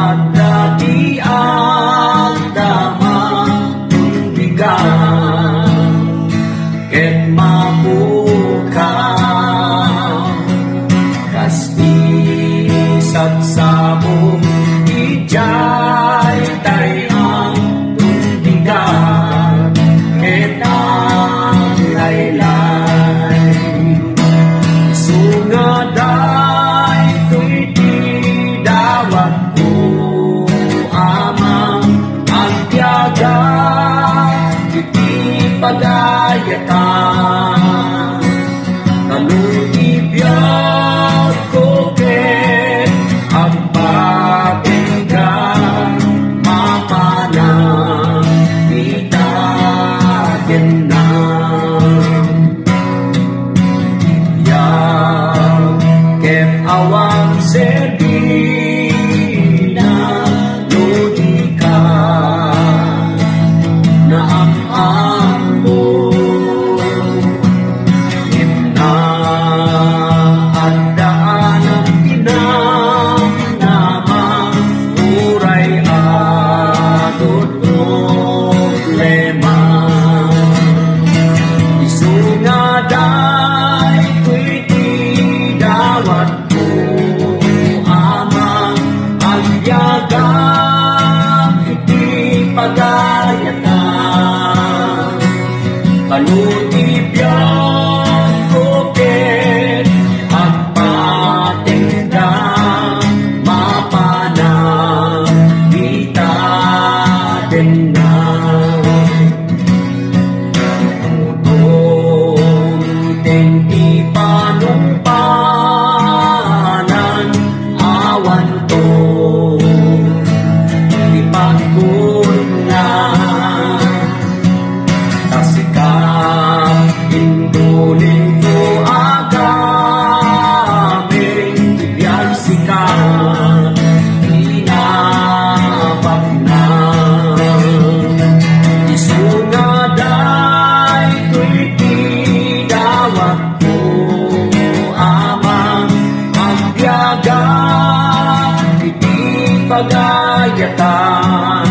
at dati ang damang tundigan ket mapuka kasti satsabong ijay tay ang tundigan ket ang laylay sungaday tuy di dawat ko amang agyaga iti pagayatan kalutibiyag ko ket agpapinggan mapanang itagen na iyag ket awang sebina lodika na ang mo himna at daan ang pinamnamang uray adot problema isungaday ko'y di dawat ko amang agyagang iti pagayatan kalutibiyag ko ket agpatenggang mapanang itaden na tutong tengti panumpanan awan to di pagkunlan tasikap indulin ko agaming biyag sikat inabag na isungaday ko'y di dawat ko amang agyaga iti pagayatan